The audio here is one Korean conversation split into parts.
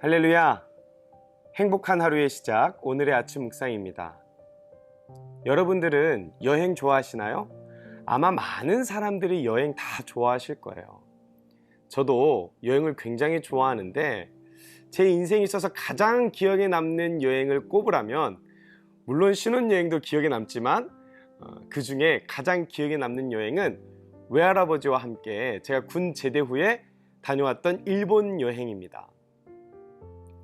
할렐루야! 행복한 하루의 시작, 오늘의 아침 묵상입니다. 여러분들은 여행 좋아하시나요? 아마 많은 사람들이 여행 다 좋아하실 거예요. 저도 여행을 굉장히 좋아하는데 제 인생에 있어서 가장 기억에 남는 여행을 꼽으라면 물론 신혼여행도 기억에 남지만 그 중에 가장 기억에 남는 여행은 외할아버지와 함께 제가 군 제대 후에 다녀왔던 일본 여행입니다.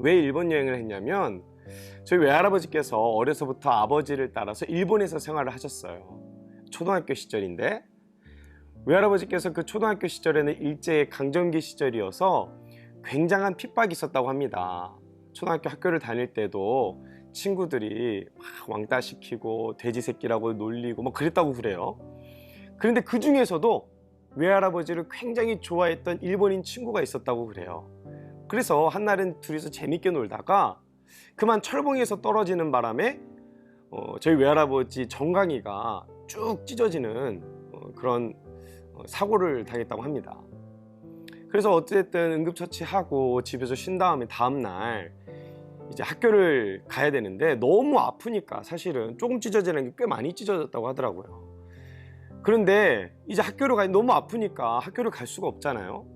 왜 일본 여행을 했냐면 저희 외할아버지께서 어려서부터 아버지를 따라서 일본에서 생활을 하셨어요. 초등학교 시절인데 외할아버지께서 그 초등학교 시절에는 일제 강점기 시절이어서 굉장한 핍박이 있었다고 합니다. 초등학교 학교를 다닐 때도 친구들이 막 왕따 시키고 돼지 새끼라고 놀리고 막 그랬다고 그래요. 그런데 그 중에서도 외할아버지를 굉장히 좋아했던 일본인 친구가 있었다고 그래요. 그래서 한날은 둘이서 재밌게 놀다가 그만 철봉에서 떨어지는 바람에 저희 외할아버지 정강이가 쭉 찢어지는 그런 사고를 당했다고 합니다. 그래서 어쨌든 응급처치하고 집에서 쉰 다음에 다음날 이제 학교를 가야 되는데 너무 아프니까 사실은 조금 찢어지는 게 꽤 많이 찢어졌다고 하더라고요. 그런데 이제 학교를 가니 너무 아프니까 학교를 갈 수가 없잖아요.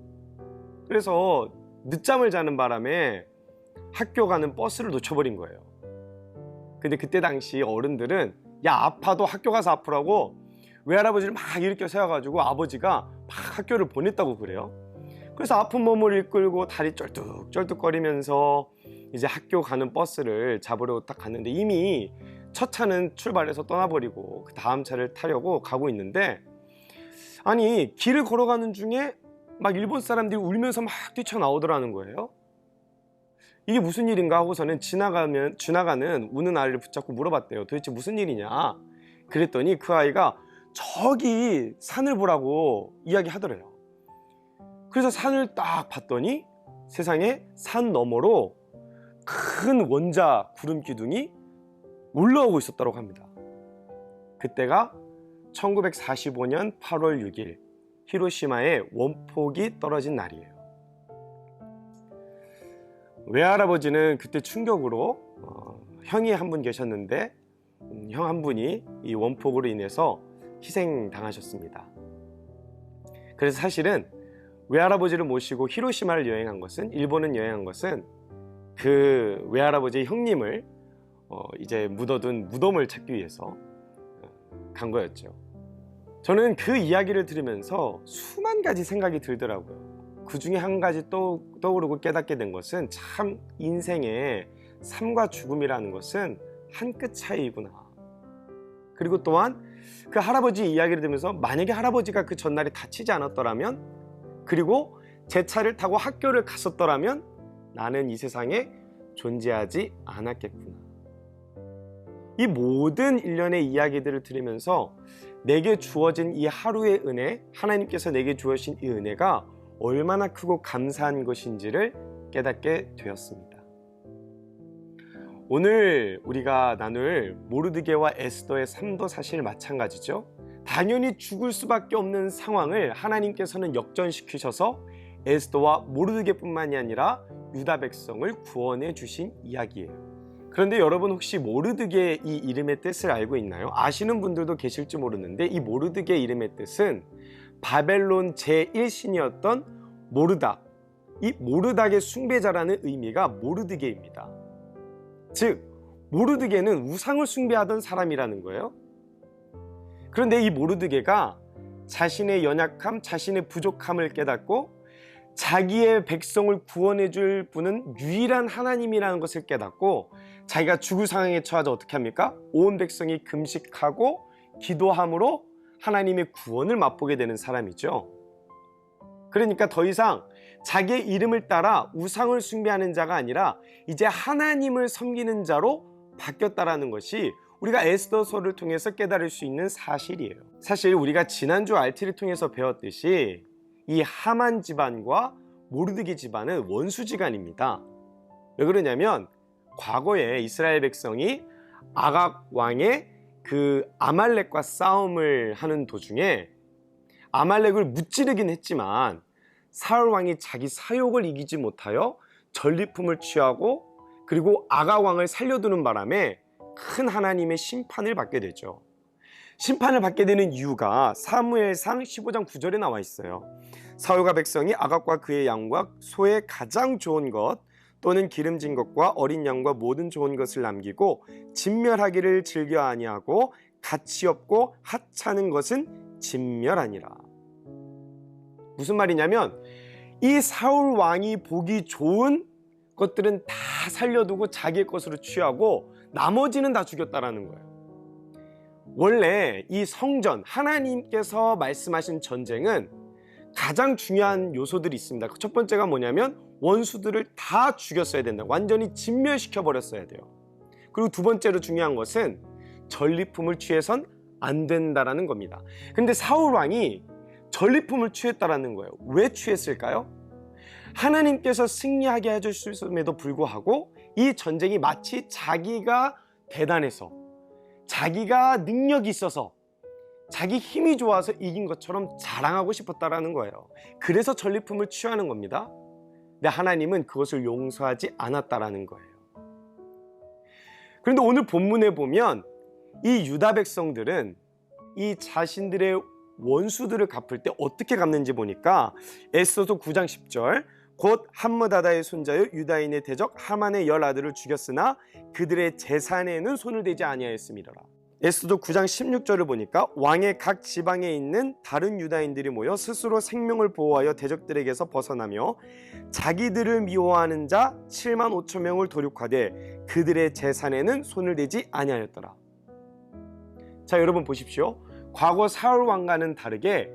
그래서 늦잠을 자는 바람에 학교 가는 버스를 놓쳐버린 거예요. 근데 그때 당시 어른들은 야 아파도 학교 가서 아프라고 외할아버지를 막 일으켜 세워가지고 아버지가 막 학교를 보냈다고 그래요. 그래서 아픈 몸을 이끌고 다리 쩔뚝쩔뚝거리면서 이제 학교 가는 버스를 잡으려고 딱 갔는데 이미 첫 차는 출발해서 떠나버리고 그 다음 차를 타려고 가고 있는데 아니 길을 걸어가는 중에 막 일본 사람들이 울면서 막 뛰쳐나오더라는 거예요. 이게 무슨 일인가 하고서는 지나가는 우는 아이를 붙잡고 물어봤대요. 도대체 무슨 일이냐? 그랬더니 그 아이가 저기 산을 보라고 이야기하더래요. 그래서 산을 딱 봤더니 세상에 산 너머로 큰 원자 구름 기둥이 올라오고 있었다고 합니다. 그때가 1945년 8월 6일 히로시마에 원폭이 떨어진 날이에요. 외할아버지는 그때 충격으로 형이 한 분 계셨는데 형 한 분이 이 원폭으로 인해서 희생당하셨습니다. 그래서 사실은 외할아버지를 모시고 히로시마를 여행한 것은 일본은 여행한 것은 그 외할아버지의 형님을 이제 묻어둔 무덤을 찾기 위해서 간 거였죠. 저는 그 이야기를 들으면서 수만 가지 생각이 들더라고요. 그 중에 한 가지 떠오르고 깨닫게 된 것은 참 인생의 삶과 죽음이라는 것은 한 끗 차이구나. 그리고 또한 그 할아버지 이야기를 들으면서 만약에 할아버지가 그 전날에 다치지 않았더라면 그리고 제 차를 타고 학교를 갔었더라면 나는 이 세상에 존재하지 않았겠구나. 이 모든 일련의 이야기들을 들으면서 내게 주어진 이 하루의 은혜, 하나님께서 내게 주어진 이 은혜가 얼마나 크고 감사한 것인지를 깨닫게 되었습니다. 오늘 우리가 나눌 모르드게와 에스더의 삶도 사실 마찬가지죠. 당연히 죽을 수밖에 없는 상황을 하나님께서는 역전시키셔서 에스더와 모르드게뿐만이 아니라 유다 백성을 구원해 주신 이야기예요. 그런데 여러분 혹시 모르드게 이 이름의 뜻을 알고 있나요? 아시는 분들도 계실지 모르는데 이 모르드게 이름의 뜻은 바벨론 제1신이었던 모르닥, 이 모르닥의 숭배자라는 의미가 모르드게입니다. 즉 모르드게는 우상을 숭배하던 사람이라는 거예요. 그런데 이 모르드게가 자신의 연약함, 자신의 부족함을 깨닫고 자기의 백성을 구원해 줄 분은 유일한 하나님이라는 것을 깨닫고 자기가 죽을 상황에 처하자 어떻게 합니까? 온 백성이 금식하고 기도함으로 하나님의 구원을 맛보게 되는 사람이죠. 그러니까 더 이상 자기의 이름을 따라 우상을 숭배하는 자가 아니라 이제 하나님을 섬기는 자로 바뀌었다라는 것이 우리가 에스더서를 통해서 깨달을 수 있는 사실이에요. 사실 우리가 지난주 RT를 통해서 배웠듯이 이 하만 집안과 모르드게 집안은 원수지간입니다. 왜 그러냐면 과거에 이스라엘 백성이 아각 왕의 그 아말렉과 싸움을 하는 도중에 아말렉을 무찌르긴 했지만 사울 왕이 자기 사욕을 이기지 못하여 전리품을 취하고 그리고 아가왕을 살려두는 바람에 큰 하나님의 심판을 받게 되죠. 심판을 받게 되는 이유가 사무엘상 15장 9절에 나와 있어요. 사울과 백성이 아각과 그의 양과 소의 가장 좋은 것 또는 기름진 것과 어린 양과 모든 좋은 것을 남기고 진멸하기를 즐겨 아니하고 가치 없고 하찮은 것은 진멸하니라. 무슨 말이냐면 이 사울 왕이 보기 좋은 것들은 다 살려두고 자기의 것으로 취하고 나머지는 다 죽였다라는 거예요. 원래 이 성전, 하나님께서 말씀하신 전쟁은 가장 중요한 요소들이 있습니다. 첫 번째가 뭐냐면 원수들을 다 죽였어야 된다. 완전히 진멸시켜 버렸어야 돼요. 그리고 두 번째로 중요한 것은 전리품을 취해선 안 된다라는 겁니다. 근데 사울 왕이 전리품을 취했다라는 거예요. 왜 취했을까요? 하나님께서 승리하게 해주셨음에도 불구하고 이 전쟁이 마치 자기가 대단해서, 자기가 능력이 있어서, 자기 힘이 좋아서 이긴 것처럼 자랑하고 싶었다라는 거예요. 그래서 전리품을 취하는 겁니다. 근데 하나님은 그것을 용서하지 않았다라는 거예요. 그런데 오늘 본문에 보면 이 유다 백성들은 이 자신들의 원수들을 갚을 때 어떻게 갚는지 보니까 에스더서 9장 10절 곧 함므다다의 손자요 유다인의 대적 하만의 10아들을 죽였으나 그들의 재산에는 손을 대지 아니하였음이라. 에스더 9장 16절을 보니까 왕의 각 지방에 있는 다른 유다인들이 모여 스스로 생명을 보호하여 대적들에게서 벗어나며 자기들을 미워하는 자 7만 5천 명을 도륙하되 그들의 재산에는 손을 대지 아니하였더라. 자, 여러분 보십시오. 과거 사울 왕과는 다르게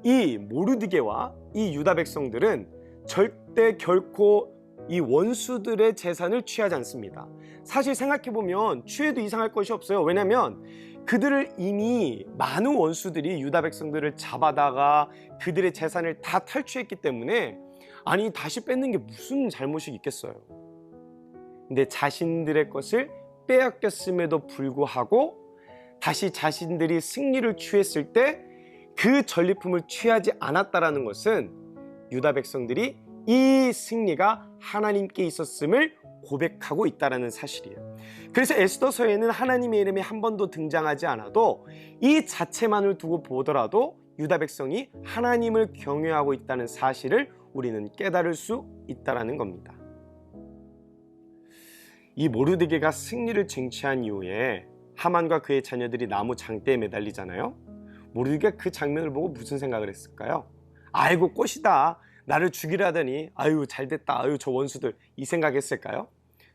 이 모르드게와 이 유다 백성들은 절대 결코 이 원수들의 재산을 취하지 않습니다. 사실 생각해보면 취해도 이상할 것이 없어요. 왜냐하면 그들을 이미 많은 원수들이 유다 백성들을 잡아다가 그들의 재산을 다 탈취했기 때문에 아니 다시 뺏는 게 무슨 잘못이 있겠어요. 근데 자신들의 것을 빼앗겼음에도 불구하고 다시 자신들이 승리를 취했을 때 그 전리품을 취하지 않았다라는 것은 유다 백성들이 이 승리가 하나님께 있었음을 고백하고 있다는 사실이에요. 그래서 에스더서에는 하나님의 이름이 한 번도 등장하지 않아도 이 자체만을 두고 보더라도 유다 백성이 하나님을 경외하고 있다는 사실을 우리는 깨달을 수 있다는 겁니다. 이 모르드게가 승리를 쟁취한 이후에 하만과 그의 자녀들이 나무 장대에 매달리잖아요. 모르드게가 그 장면을 보고 무슨 생각을 했을까요? 아이고 꽃이다. 나를 죽이려 하더니 아유 잘됐다. 아유 저 원수들 이 생각했을까요?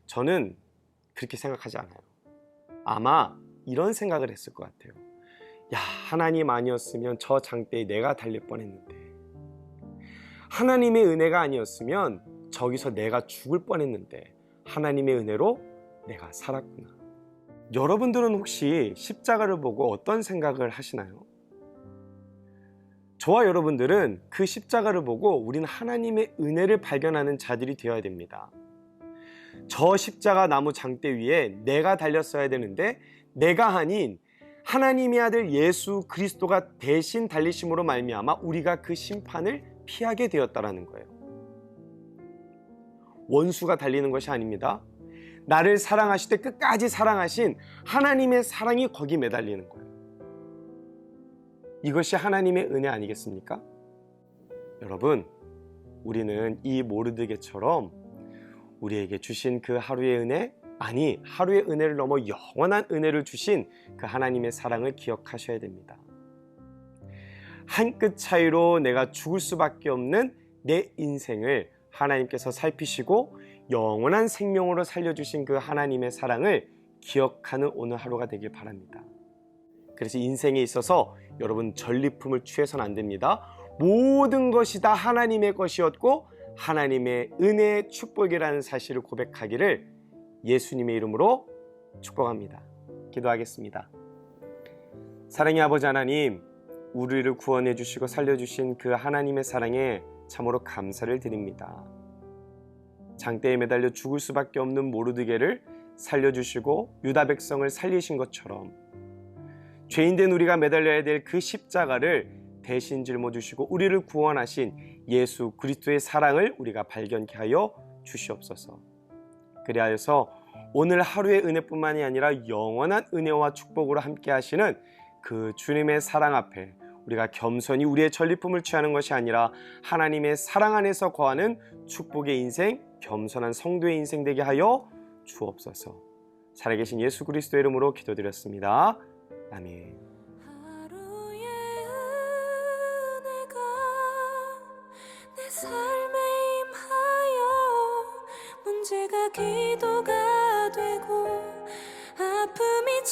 저는 그렇게 생각하지 않아요. 아마 이런 생각을 했을 것 같아요. 야, 하나님 아니었으면 저 장대에 내가 달릴 뻔했는데, 하나님의 은혜가 아니었으면 저기서 내가 죽을 뻔했는데 하나님의 은혜로 내가 살았구나. 여러분들은 혹시 십자가를 보고 어떤 생각을 하시나요? 저와 여러분들은 그 십자가를 보고 우리는 하나님의 은혜를 발견하는 자들이 되어야 됩니다. 저 십자가 나무 장대 위에 내가 달렸어야 되는데 내가 아닌 하나님의 아들 예수 그리스도가 대신 달리심으로 말미암아 우리가 그 심판을 피하게 되었다라는 거예요. 원수가 달리는 것이 아닙니다. 나를 사랑하실 때 끝까지 사랑하신 하나님의 사랑이 거기 매달리는 거예요. 이것이 하나님의 은혜 아니겠습니까? 여러분, 우리는 이 모르드게처럼 우리에게 주신 그 하루의 은혜, 아니 하루의 은혜를 넘어 영원한 은혜를 주신 그 하나님의 사랑을 기억하셔야 됩니다. 한 끗 차이로 내가 죽을 수밖에 없는 내 인생을 하나님께서 살피시고 영원한 생명으로 살려주신 그 하나님의 사랑을 기억하는 오늘 하루가 되길 바랍니다. 그래서 인생에 있어서 여러분 전리품을 취해서는 안 됩니다. 모든 것이 다 하나님의 것이었고 하나님의 은혜의 축복이라는 사실을 고백하기를 예수님의 이름으로 축복합니다. 기도하겠습니다. 사랑의 아버지 하나님, 우리를 구원해 주시고 살려주신 그 하나님의 사랑에 참으로 감사를 드립니다. 장대에 매달려 죽을 수밖에 없는 모르드게를 살려주시고 유다 백성을 살리신 것처럼 죄인된 우리가 매달려야 될 그 십자가를 대신 짊어지시고 우리를 구원하신 예수 그리스도의 사랑을 우리가 발견케 하여 주시옵소서. 그리하여서 오늘 하루의 은혜뿐만이 아니라 영원한 은혜와 축복으로 함께 하시는 그 주님의 사랑 앞에 우리가 겸손히 우리의 전리품을 취하는 것이 아니라 하나님의 사랑 안에서 거하는 축복의 인생, 겸손한 성도의 인생 되게 하여 주옵소서. 살아계신 예수 그리스도의 이름으로 기도드렸습니다. 아멘. 하루의 은혜가 내 삶에 임하여 문제가 기도가 되고 아픔이